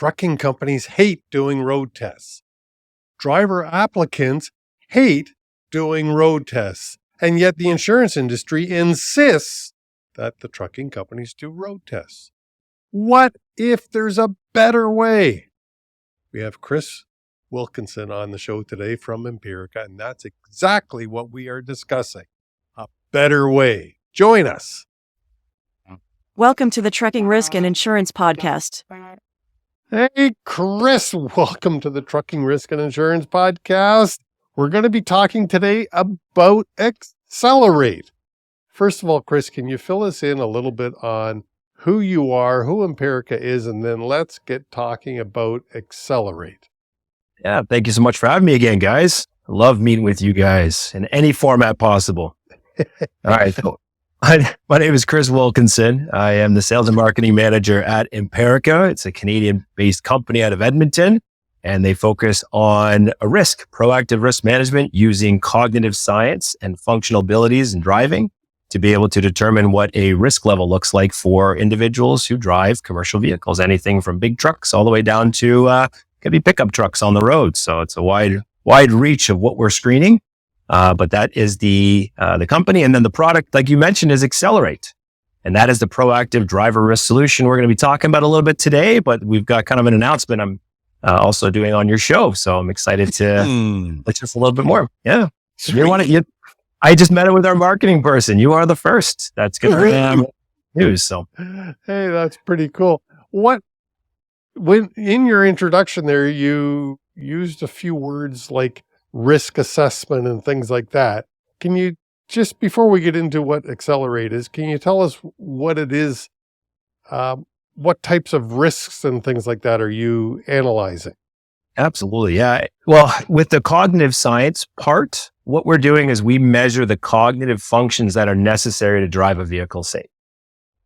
trucking companies hate doing road tests. Driver applicants hate doing road tests. And yet the insurance industry insists that the trucking companies do road tests. What if there's a better way? We have Chris Wilkinson on the show today from Impirica, and that's exactly what we are discussing. A better way. Join us. Welcome to the Trucking Risk and Insurance Podcast. Hey, Chris, welcome to the Trucking Risk and Insurance Podcast. We're going to be talking today about ExceleRATE. First of all, Chris, can you fill us in a little bit on who you are, who Impirica is, and then let's get talking about ExceleRATE. Yeah, thank you so much for having me again, guys. I love meeting with you guys in any format possible. All right. So my name is Chris Wilkinson. I am the sales and marketing manager at Impirica. It's a Canadian-based company out of Edmonton, and they focus on proactive risk management using cognitive science and functional abilities in driving to be able to determine what a risk level looks like for individuals who drive commercial vehicles, anything from big trucks all the way down to could be pickup trucks on the road. So it's a wide reach of what we're screening. But that is the company. And then the product, like you mentioned, is ExceleRATE. And that is the proactive driver risk solution we're going to be talking about a little bit today, but we've got kind of an announcement I'm also doing on your show. So I'm excited to let just a little bit more. Yeah. I just met it with our marketing person. You are the first. That's good for them news. So, hey, that's pretty cool. When in your introduction there, you used a few words like risk assessment and things like that. Can you just, before we get into what ExceleRATE is, can you tell us what it is? What types of risks and things like that are you analyzing? Absolutely. Yeah. Well, with the cognitive science part, what we're doing is we measure the cognitive functions that are necessary to drive a vehicle safe.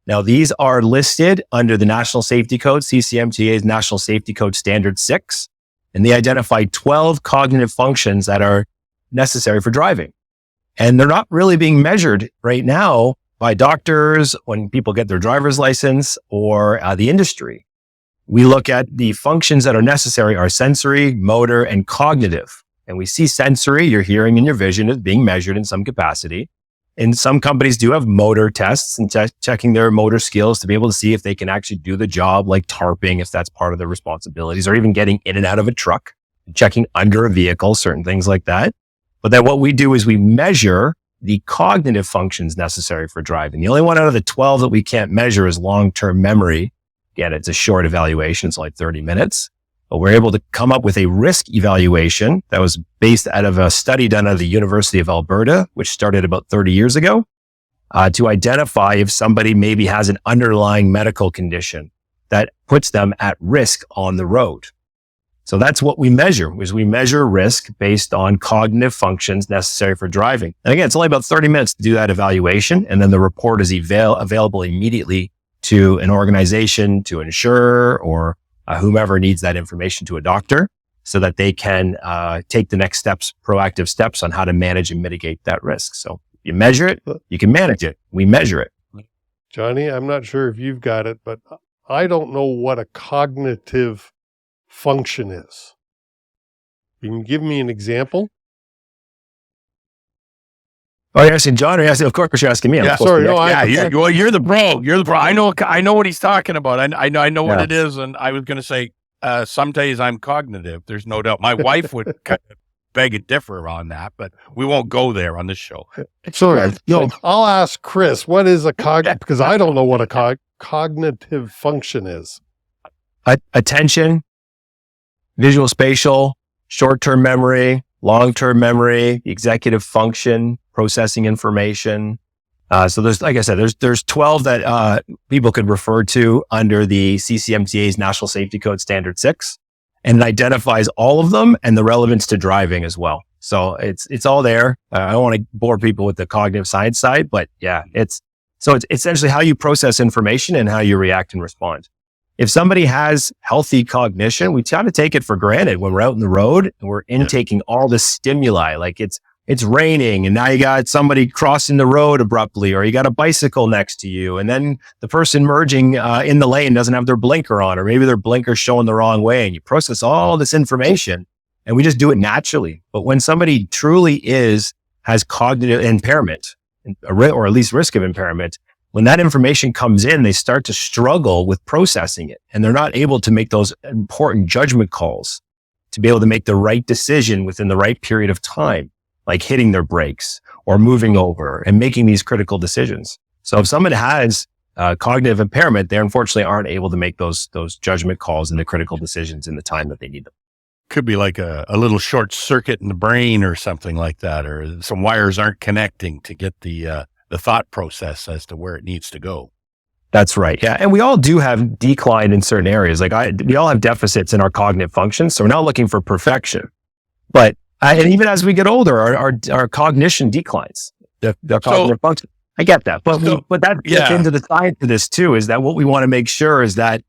Now, these are listed under the National Safety Code, CCMTA's National Safety Code Standard 6, and they identify 12 cognitive functions that are necessary for driving. And they're not really being measured right now by doctors when people get their driver's license or the industry. We look at the functions that are necessary are sensory, motor, and cognitive. And we see sensory, your hearing and your vision is being measured in some capacity. And some companies do have motor tests and checking their motor skills to be able to see if they can actually do the job, like tarping, if that's part of their responsibilities, or even getting in and out of a truck, checking under a vehicle, certain things like that. But then what we do is we measure the cognitive functions necessary for driving. The only one out of the 12 that we can't measure is long-term memory. Again, it's a short evaluation. It's like 30 minutes. But we're able to come up with a risk evaluation that was based out of a study done at the University of Alberta, which started about 30 years ago, to identify if somebody maybe has an underlying medical condition that puts them at risk on the road. So that's what we measure, is we measure risk based on cognitive functions necessary for driving. And again, it's only about 30 minutes to do that evaluation. And then the report is available immediately to an organization, to an insurer, or whomever needs that information, to a doctor, so that they can take the next steps, proactive steps on how to manage and mitigate that risk. So you measure it, you can manage it. We measure it. Johnny, I'm not sure if you've got it, but I don't know what a cognitive function is. Can you give me an example? Oh, you're asking John, or you're asking, of course you're asking me. Yeah, sorry. No, you're the pro. You're the pro. I know what he's talking about. I know what it is. And I was going to say, some days I'm cognitive. There's no doubt. My wife would kind of beg a differ on that, but we won't go there on this show. Sorry. I'll ask Chris, what is a because I don't know what a cognitive function is. Attention, visual spatial, short-term memory, long-term memory, executive function, processing information. So there's, like I said, there's 12 that people could refer to under the CCMTA's National Safety Code Standard 6, and it identifies all of them and the relevance to driving as well. So it's all there. I don't want to bore people with the cognitive science side, but yeah, it's essentially how you process information and how you react and respond. If somebody has healthy cognition, we try to take it for granted when we're out on the road and we're intaking all the stimuli. Like it's raining and now you got somebody crossing the road abruptly, or you got a bicycle next to you. And then the person merging in the lane doesn't have their blinker on, or maybe their blinker's showing the wrong way, and you process all this information and we just do it naturally. But when somebody truly has cognitive impairment, or at least risk of impairment, when that information comes in, they start to struggle with processing it, and they're not able to make those important judgment calls to be able to make the right decision within the right period of time, like hitting their brakes or moving over and making these critical decisions. So if someone has cognitive impairment, they unfortunately aren't able to make those judgment calls and the critical decisions in the time that they need them. Could be like a little short circuit in the brain or something like that, or some wires aren't connecting to get the thought process as to where it needs to go. That's right. Yeah. And we all do have decline in certain areas. We all have deficits in our cognitive functions. So we're not looking for perfection, but and even as we get older, our cognition declines, the cognitive function. I get that. But that gets into the science of this too, is that what we want to make sure is that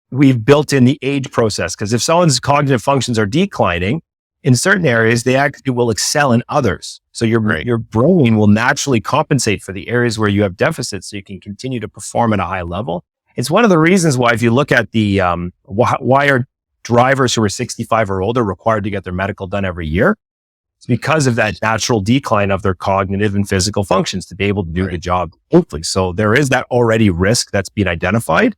we've built in the age process. Because if someone's cognitive functions are declining in certain areas, they actually will excel in others. So your brain will naturally compensate for the areas where you have deficits, so you can continue to perform at a high level. It's one of the reasons why, if you look at the why are drivers who are 65 or older required to get their medical done every year? It's because of that natural decline of their cognitive and physical functions to be able to do the job hopefully. So there is that already risk that's been identified,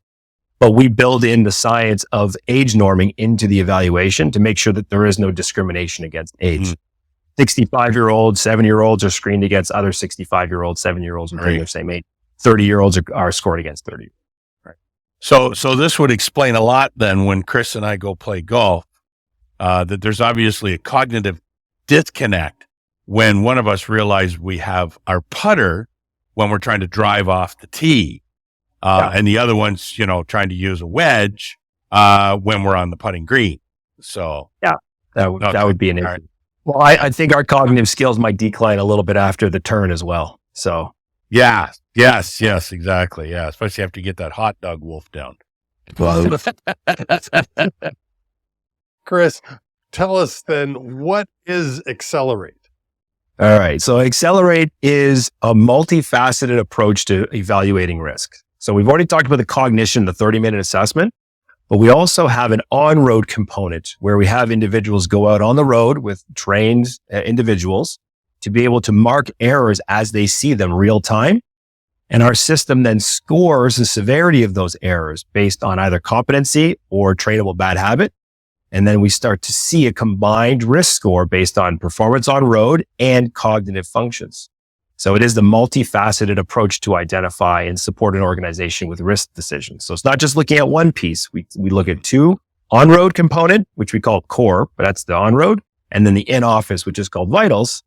but we build in the science of age norming into the evaluation to make sure that there is no discrimination against age. 65-year-olds, 7-year-olds are screened against other 65-year-olds, 7-year-olds who are the same age. 30-year-olds are scored against 30. Right. So this would explain a lot then when Chris and I go play golf, that there's obviously a cognitive disconnect when one of us realizes we have our putter when we're trying to drive off the tee, and the other one's, trying to use a wedge when we're on the putting green. So that would be an issue. Right. Well, I think our cognitive skills might decline a little bit after the turn as well. So yes, exactly. Yeah, especially after you get that hot dog wolf down. Chris, tell us then, what is ExceleRATE? All right. So ExceleRATE is a multifaceted approach to evaluating risk. So we've already talked about the cognition, the 30-minute assessment, but we also have an on-road component where we have individuals go out on the road with trained individuals to be able to mark errors as they see them real time. And our system then scores the severity of those errors based on either competency or trainable bad habit. And then we start to see a combined risk score based on performance on road and cognitive functions. So it is the multifaceted approach to identify and support an organization with risk decisions. So it's not just looking at one piece. We look at two: on-road component, which we call core, but that's the on-road, and then the in-office, which is called vitals,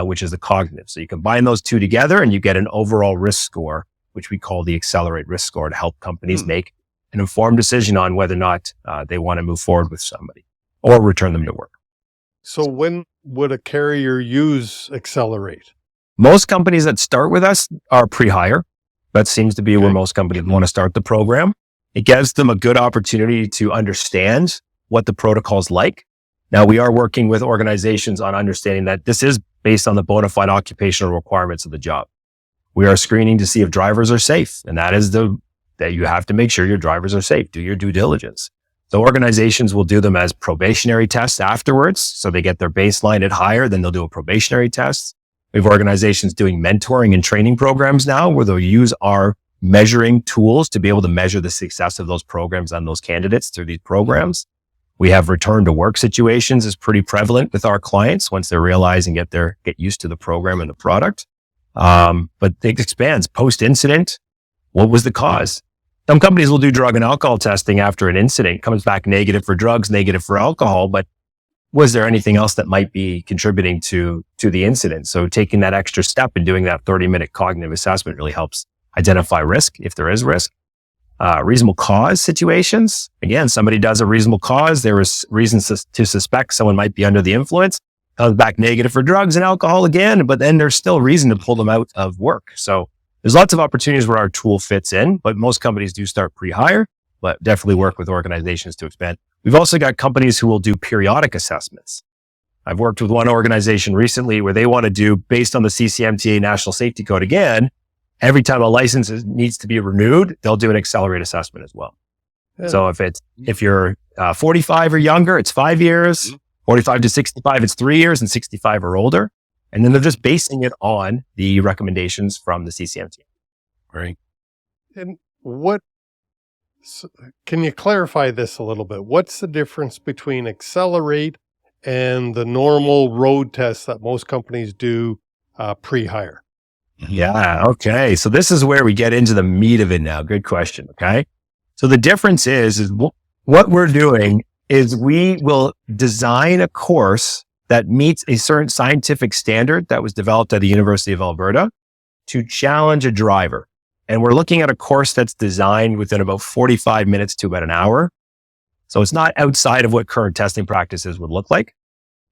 which is the cognitive. So you combine those two together and you get an overall risk score, which we call the ExceleRATE risk score, to help companies make an informed decision on whether or not they want to move forward with somebody or return them to work. So when would a carrier use ExceleRATE? Most companies that start with us are pre-hire. That seems to be where most companies want to start the program. It gives them a good opportunity to understand what the protocol's like. Now, we are working with organizations on understanding that this is based on the bona fide occupational requirements of the job. We are screening to see if drivers are safe, and that you have to make sure your drivers are safe. Do your due diligence. The organizations will do them as probationary tests afterwards. So they get their baseline at higher, then they'll do a probationary test. We have organizations doing mentoring and training programs now where they'll use our measuring tools to be able to measure the success of those programs and those candidates through these programs. We have return to work situations is pretty prevalent with our clients once they realize and get used to the program and the product. But it expands post-incident. What was the cause? Some companies will do drug and alcohol testing after an incident, comes back negative for drugs, negative for alcohol, but was there anything else that might be contributing to the incident? So taking that extra step and doing that 30-minute cognitive assessment really helps identify risk, if there is risk. Reasonable cause situations. Again, somebody does a reasonable cause. There is reasons to suspect someone might be under the influence. Comes back negative for drugs and alcohol again, but then there's still reason to pull them out of work. So there's lots of opportunities where our tool fits in, but most companies do start pre-hire, but definitely work with organizations to expand. We've also got companies who will do periodic assessments. I've worked with one organization recently where they want to do, based on the CCMTA National Safety Code again, every time a license needs to be renewed, they'll do an ExceleRATE assessment as well. Yeah. So if you're 45 or younger, it's 5 years, 45 to 65, it's 3 years, and 65 or older. And then they're just basing it on the recommendations from the CCMTA. Right. And can you clarify this a little bit? What's the difference between ExceleRATE and the normal road tests that most companies do pre-hire? Yeah. Okay. So this is where we get into the meat of it now. Good question. Okay. So the difference is what we're doing is we will design a course that meets a certain scientific standard that was developed at the University of Alberta to challenge a driver. And we're looking at a course that's designed within about 45 minutes to about an hour. So it's not outside of what current testing practices would look like.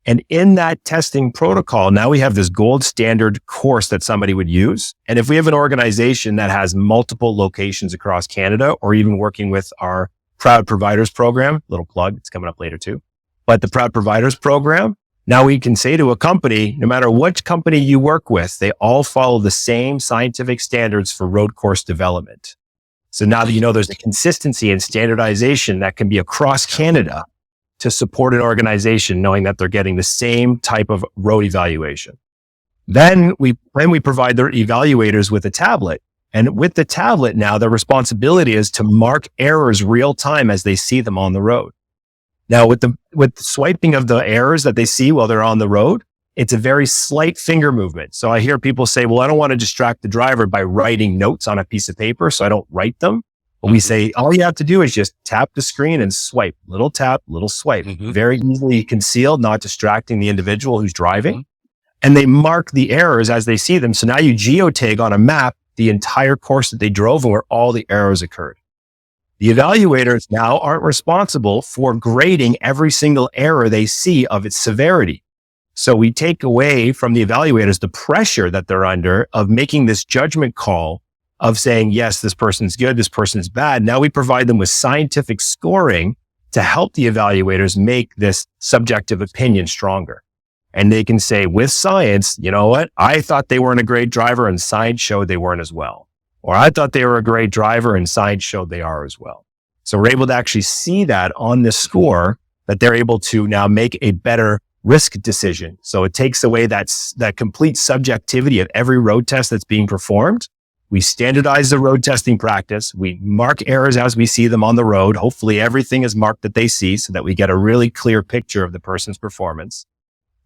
And in that testing protocol, now we have this gold standard course that somebody would use. And if we have an organization that has multiple locations across Canada, or even working with our Proud Providers program, little plug, it's coming up later too. But the Proud Providers program, now we can say to a company, no matter which company you work with, they all follow the same scientific standards for road course development. So now that you know there's a consistency and standardization that can be across Canada to support an organization, knowing that they're getting the same type of road evaluation. Then we provide their evaluators with a tablet. And with the tablet now, their responsibility is to mark errors real time as they see them on the road. Now, with swiping of the errors that they see while they're on the road, it's a very slight finger movement. So I hear people say, well, I don't want to distract the driver by writing notes on a piece of paper, so I don't write them. But we say, all you have to do is just tap the screen and swipe. Little tap, little swipe. Very easily concealed, not distracting the individual who's driving. And they mark the errors as they see them. So now you geotag on a map the entire course that they drove and where all the errors occurred. The evaluators now aren't responsible for grading every single error they see of its severity. So we take away from the evaluators the pressure that they're under of making this judgment call of saying, yes, this person's good, this person's bad. Now we provide them with scientific scoring to help the evaluators make this subjective opinion stronger. And they can say with science, you know what? I thought they weren't a great driver and science showed they weren't as well. Or I thought they were a great driver and science showed they are as well. So we're able to actually see that on this score that they're able to now make a better risk decision. So it takes away that complete subjectivity of every road test that's being performed. We standardize the road testing practice. We mark errors as we see them on the road. Hopefully everything is marked that they see so that we get a really clear picture of the person's performance.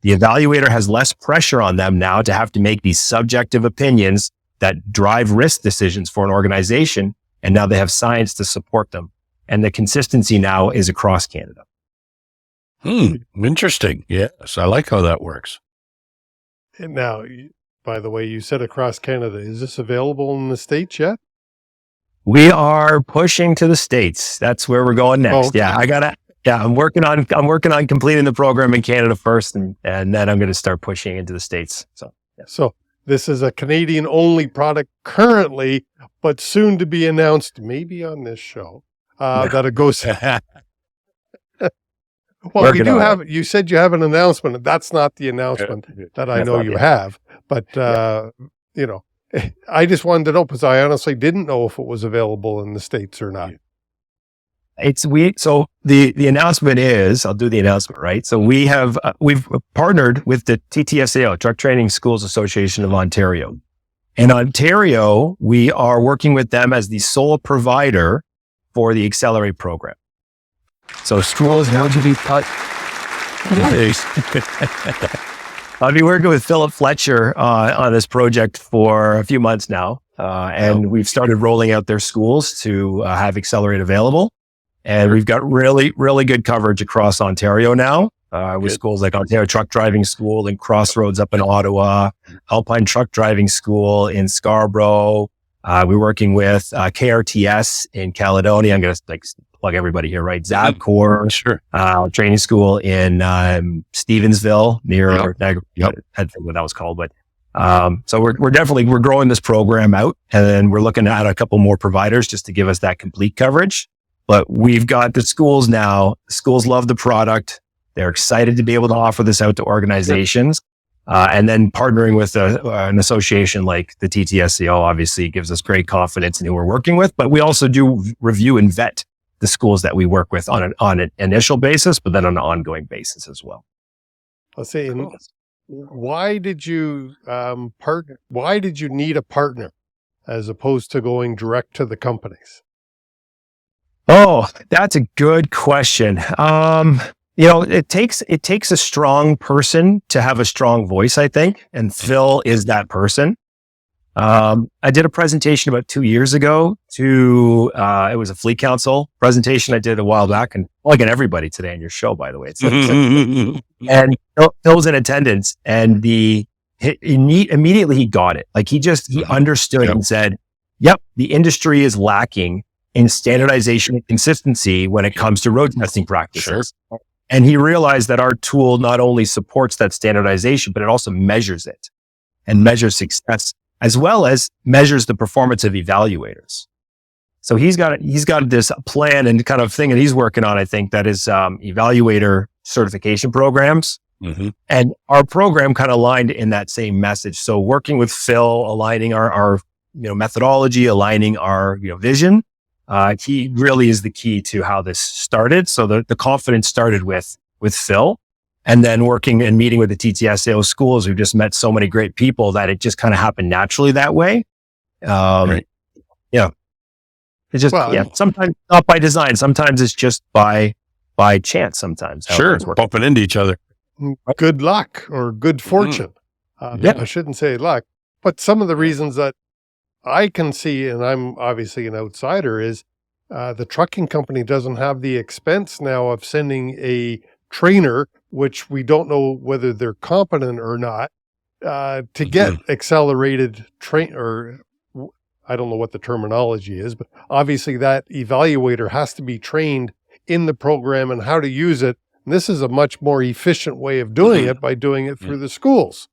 The evaluator has less pressure on them now to have to make these subjective opinions that drive risk decisions for an organization. And now they have science to support them. And the consistency now is across Canada. Interesting. Yes, I like how that works. And now, by the way, you said across Canada. Is this available in the States yet? We are pushing to the States. That's where we're going next. Okay. I'm working on completing the program in Canada first, and then I'm going to start pushing into the States. So this is a Canadian-only product currently, but soon to be announced, maybe on this show, that it goes. Well, we do have. You said you have an announcement. That's not the announcement that I know you have, but you know, I just wanted to know because I honestly didn't know if it was available in the States or not. So the announcement is, I'll do the announcement, right? So we've partnered with the TTSAO, Truck Training Schools Association of Ontario. In Ontario, we are working with them as the sole provider for the ExceleRATE program. So schools going to be cut. I've been working with Philip Fletcher on this project for a few months now. And we've started rolling out their schools to have ExceleRATE available. And we've got really, really good coverage across Ontario now, with schools like Ontario Truck Driving School and Crossroads up in Ottawa, Alpine Truck Driving School in Scarborough. We're working with KRTS in Caledonia. I'm going to plug everybody here, right? Zabcor, training school in Stevensville near Niagara. I don't know what that was called, but so we're growing this program out, and then we're looking at a couple more providers just to give us that complete coverage. But we've got the schools now. Schools love the product. They're excited to be able to offer this out to organizations. And then partnering with an association like the TTSCO obviously gives us great confidence in who we're working with. But we also do review and vet the schools that we work with on an initial basis, but then on an ongoing basis as well. I'll say, why did you Why did you need a partner as opposed to going direct to the companies? Oh, that's a good question. It takes a strong person to have a strong voice, I think. And Phil is that person. I did a presentation about 2 years ago to, it was a fleet council presentation I did a while back, and I'll get everybody today on your show, by the way. And Phil was in attendance, and immediately he got it. Like he understood and said, yep, the industry is lacking in standardization and consistency when it comes to road testing practices. Sure. And he realized that our tool not only supports that standardization, but it also measures it and measures success, as well as measures the performance of evaluators. So he's got this plan and kind of thing that he's working on, I think, that is evaluator certification programs. Mm-hmm. And our program kind of aligned in that same message. So working with Phil, aligning our methodology, aligning our vision, he really is the key to how this started. So the confidence started with Phil, and then working and meeting with the TTSAO schools. We've just met so many great people that it just kind of happened naturally that way. Right. Yeah. It's just, sometimes not by design. Sometimes it's just by chance sometimes. Sure. Bumping into each other. Good luck or good fortune. I shouldn't say luck, but some of the reasons that I can see, and I'm obviously an outsider, is the trucking company doesn't have the expense now of sending a trainer, which we don't know whether they're competent or not, to get accelerated or I don't know what the terminology is, but obviously that evaluator has to be trained in the program and how to use it. And this is a much more efficient way of doing it by doing it through the schools.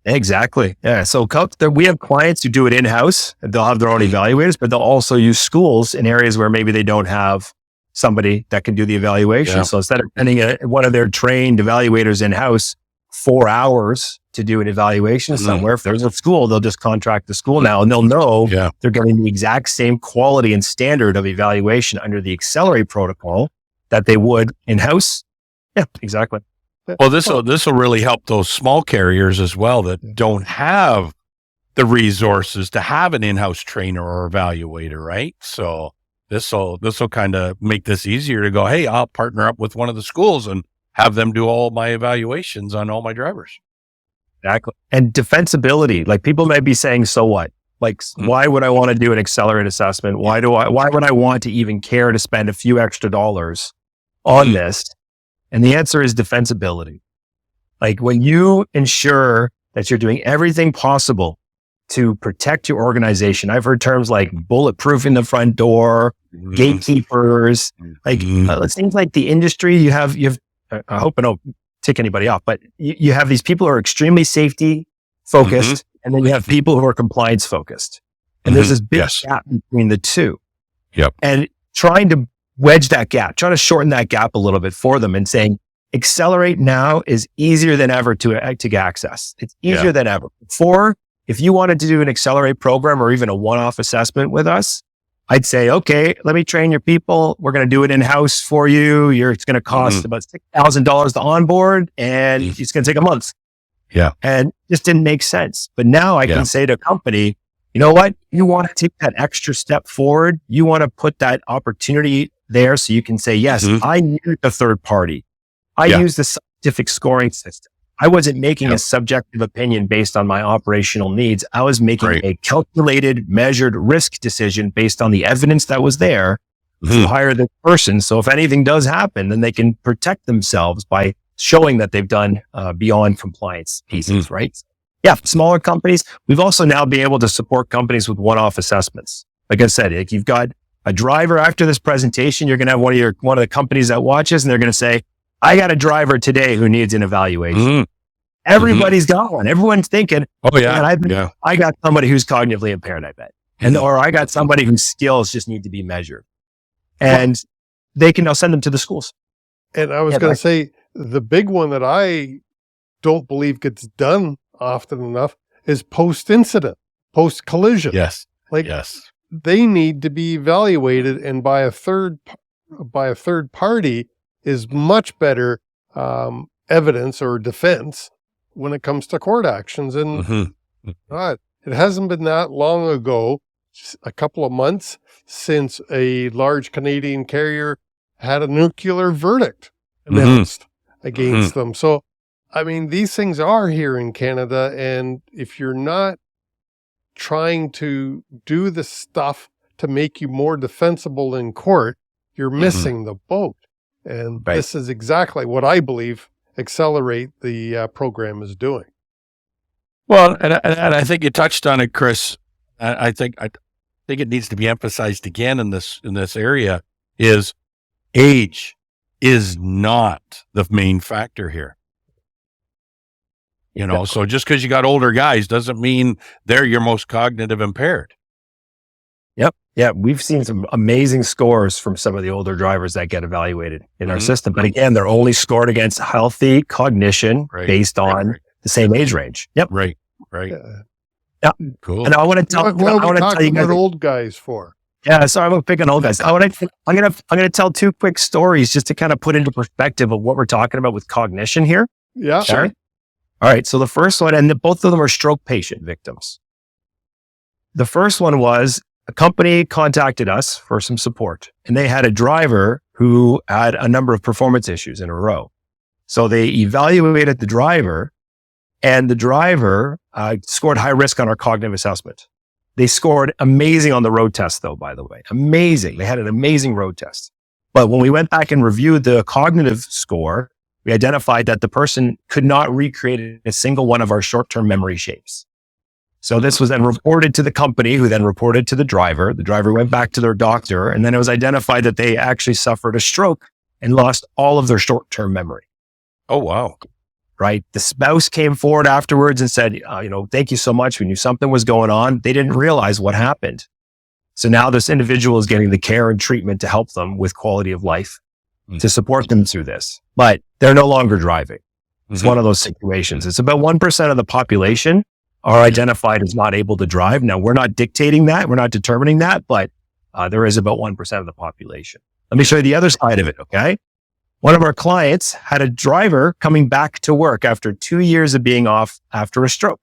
Exactly. Yeah. So we have clients who do it in-house, and they'll have their own evaluators, but they'll also use schools in areas where maybe they don't have somebody that can do the evaluation. Yeah. So instead of sending one of their trained evaluators in-house 4 hours to do an evaluation somewhere, if there's a school, they'll just contract the school now, and they'll know they're getting the exact same quality and standard of evaluation under the ExceleRATE protocol that they would in-house. Yeah, exactly. Well, this will really help those small carriers as well that don't have the resources to have an in-house trainer or evaluator, right? So this will kind of make this easier to go, hey, I'll partner up with one of the schools and have them do all my evaluations on all my drivers. Exactly. And defensibility, like people might be saying, so what? Like, why would I want to do an ExceleRATE assessment? Why would I want to even care to spend a few extra dollars on this? And the answer is defensibility. Like when you ensure that you're doing everything possible to protect your organization. I've heard terms like bulletproofing the front door, gatekeepers. Like it seems like the industry you have, I hope I don't tick anybody off, but you have these people who are extremely safety focused, and then you have people who are compliance focused. And there's this big gap between the two. Yep. And trying to wedge that gap, trying to shorten that gap a little bit for them and saying, ExceleRATE now is easier than ever to access. It's easier than ever. Before, if you wanted to do an ExceleRATE program or even a one-off assessment with us, I'd say, okay, let me train your people. We're going to do it in-house for you. It's going to cost about $6,000 to onboard, and it's going to take a month. Yeah. And it just didn't make sense. But now I can say to a company, you know what? You want to take that extra step forward. You want to put that opportunity there so you can say, yes, I need the third party. I use the scientific scoring system. I wasn't making a subjective opinion based on my operational needs. I was making a calculated, measured risk decision based on the evidence that was there to hire this person. So if anything does happen, then they can protect themselves by showing that they've done beyond compliance pieces, right? Yeah, smaller companies. We've also now been able to support companies with one-off assessments. Like I said, like you've got a driver after this presentation, you're going to have one of the companies that watches, and they're going to say, I got a driver today who needs an evaluation. Everybody's got one. Everyone's thinking, oh yeah, I got somebody who's cognitively impaired, I bet. Or I got somebody whose skills just need to be measured. And they can now send them to the schools. And I was going to say, the big one that I don't believe gets done often enough is post-incident, post-collision. Yes. Like, yes. they need to be evaluated, and by a third party is much better evidence or defense when it comes to court actions. And God, it hasn't been that long ago, a couple of months, since a large Canadian carrier had a nuclear verdict announced against them. So, I mean, these things are here in Canada, and if you're not trying to do the stuff to make you more defensible in court, you're missing the boat. And this is exactly what I believe ExceleRATE, the program, is doing. Well, and I think you touched on it, Chris. I think it needs to be emphasized again in this area is age is not the main factor here. You know, so just because you got older guys doesn't mean they're your most cognitive impaired. Yep. Yeah. We've seen some amazing scores from some of the older drivers that get evaluated in our system. But again, they're only scored against healthy cognition based on the same age range. Yep. Right. Yeah. Cool. And I want to tell, tell you guys what old guys for. Yeah. Sorry, I'm picking old guys. I'm going to tell two quick stories just to kind of put into perspective of what we're talking about with cognition here. Yeah. Sure. All right. So the first one, and both of them are stroke patient victims. The first one was a company contacted us for some support, and they had a driver who had a number of performance issues in a row. So they evaluated the driver, and the driver scored high risk on our cognitive assessment. They scored amazing on the road test, though, by the way. Amazing. They had an amazing road test. But when we went back and reviewed the cognitive score, we identified that the person could not recreate a single one of our short-term memory shapes. So this was then reported to the company, who then reported to the driver. The driver went back to their doctor, and then it was identified that they actually suffered a stroke and lost all of their short-term memory. Oh, wow. Right. The spouse came forward afterwards and said, thank you so much. We knew something was going on. They didn't realize what happened. So now this individual is getting the care and treatment to help them with quality of life, to support them through this, but they're no longer driving. It's one of those situations. It's about 1% of the population are identified as not able to drive. Now, we're not dictating that. We're not determining that, but there is about 1% of the population. Let me show you the other side of it, okay? One of our clients had a driver coming back to work after 2 years of being off after a stroke.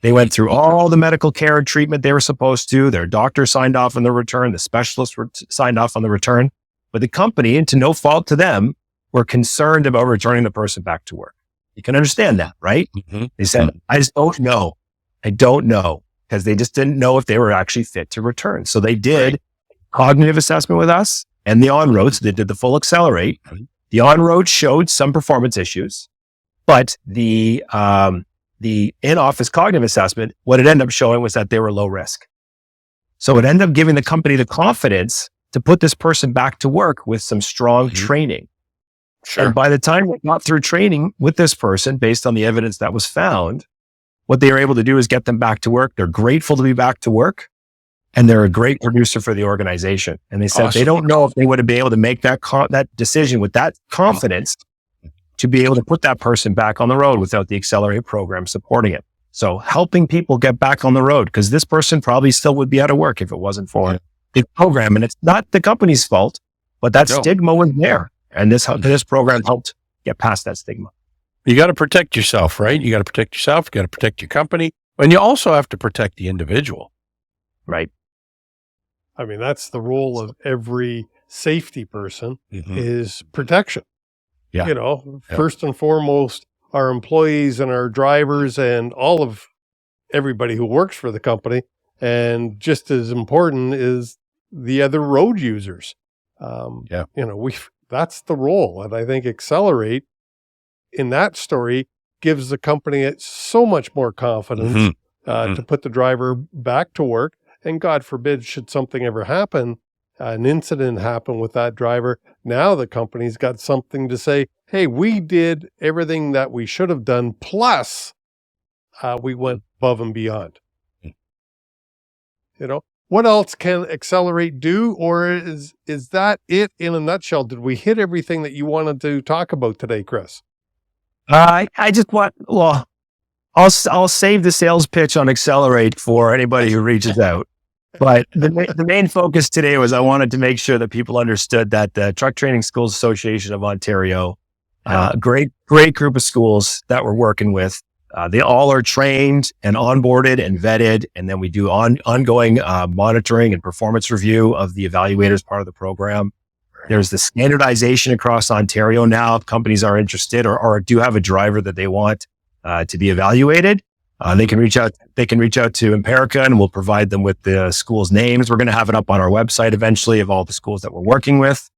They went through all the medical care and treatment they were supposed to. Their doctor signed off on the return. The specialists were signed off on the return. But the company, and to no fault to them, were concerned about returning the person back to work. You can understand that, right? They said, I just don't know. I don't know, because they just didn't know if they were actually fit to return. So they did cognitive assessment with us and the on-road. So they did the full ExceleRATE. The on-road showed some performance issues, but the in-office cognitive assessment, what it ended up showing was that they were low risk. So it ended up giving the company the confidence to put this person back to work with some strong training. Sure. And by the time we got through training with this person, based on the evidence that was found, what they were able to do is get them back to work. They're grateful to be back to work, and they're a great producer for the organization. And they said they don't know if they would have been able to make that decision with that confidence to be able to put that person back on the road without the ExceleRATE program supporting it. So helping people get back on the road, because this person probably still would be out of work if it wasn't for the program. And it's not the company's fault, but that stigma was there. And this program helped get past that stigma. You got to protect yourself, right? You got to protect yourself. You got to protect your company. And you also have to protect the individual. Right. I mean, that's the role of every safety person is protection. Yeah. First and foremost, our employees and our drivers and all of everybody who works for the company. And just as important is the other road users. That's the role. And I think ExceleRATE in that story gives the company so much more confidence to put the driver back to work. And God forbid, should something ever happen, an incident happen with that driver, now the company's got something to say, hey, we did everything that we should have done, plus we went above and beyond. what else can ExceleRATE do? Or is that it in a nutshell? Did we hit everything that you wanted to talk about today, Chris? I just want, well, I'll save the sales pitch on ExceleRATE for anybody who reaches out. But the main focus today was I wanted to make sure that people understood that the Truck Training Schools Association of Ontario, great group of schools that we're working with. They all are trained and onboarded and vetted. And then we do ongoing monitoring and performance review of the evaluators part of the program. There's the standardization across Ontario now. If companies are interested or do have a driver that they want to be evaluated, they can reach out to Impirica and we'll provide them with the school's names. We're going to have it up on our website eventually of all the schools that we're working with.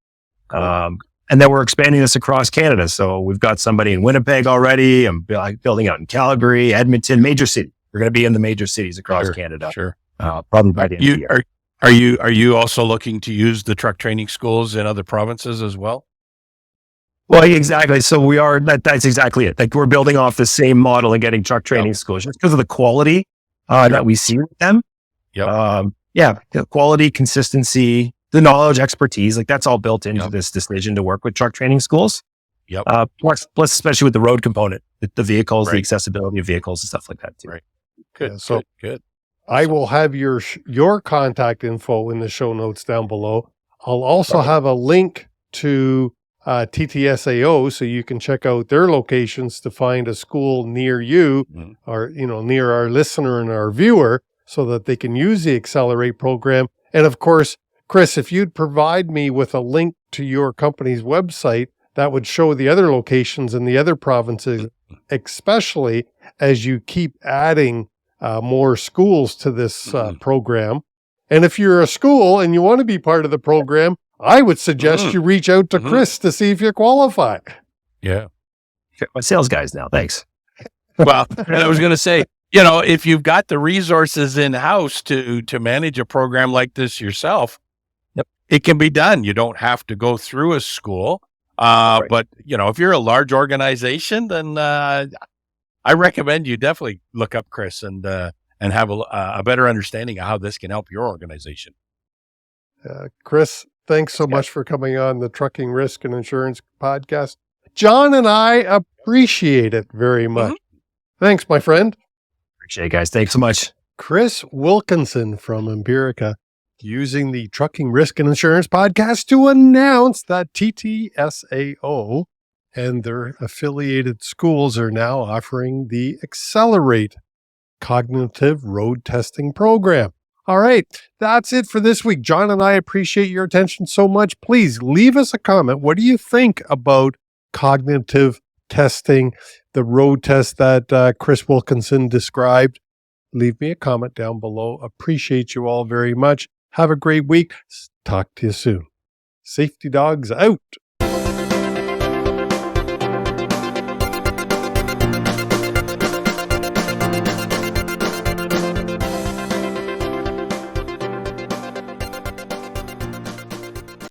And then we're expanding this across Canada. So we've got somebody in Winnipeg already. I'm building out in Calgary, Edmonton, major city. We're going to be in the major cities across Canada. Sure. Probably by the end of the year. Are you also looking to use the truck training schools in other provinces as well? Well, exactly. So we are, that's exactly it. Like we're building off the same model and getting truck training schools just because of the quality that we see with them. The quality, consistency, the knowledge, expertise, like that's all built into this decision to work with truck training schools. Plus especially with the road component, the vehicles, the accessibility of vehicles and stuff like that too. Right. Good. Good. I will have your contact info in the show notes down below. I'll also have a link to TTSAO, so you can check out their locations to find a school near you, or near our listener and our viewer, so that they can use the ExceleRATE program. And of course, Chris, if you'd provide me with a link to your company's website, that would show the other locations in the other provinces, especially as you keep adding more schools to this program. And if you're a school and you want to be part of the program, I would suggest you reach out to Chris to see if you qualify. Yeah. My sales guys now. Thanks. Well, and I was going to say, if you've got the resources in-house to manage a program like this yourself, it can be done. You don't have to go through a school. But, if you're a large organization, then I recommend you definitely look up Chris and have a better understanding of how this can help your organization. Chris, thanks so much for coming on the Trucking Risk and Insurance podcast. John and I appreciate it very much. Thanks, my friend. Appreciate it, guys. Thanks so much. Chris Wilkinson from Impirica, using the Trucking Risk and Insurance podcast to announce that TTSAO and their affiliated schools are now offering the ExceleRATE Cognitive Road Testing Program. All right, that's it for this week. John and I appreciate your attention so much. Please leave us a comment. What do you think about cognitive testing, the road test that Chris Wilkinson described? Leave me a comment down below. Appreciate you all very much. Have a great week. Talk to you soon. Safety Dogs out.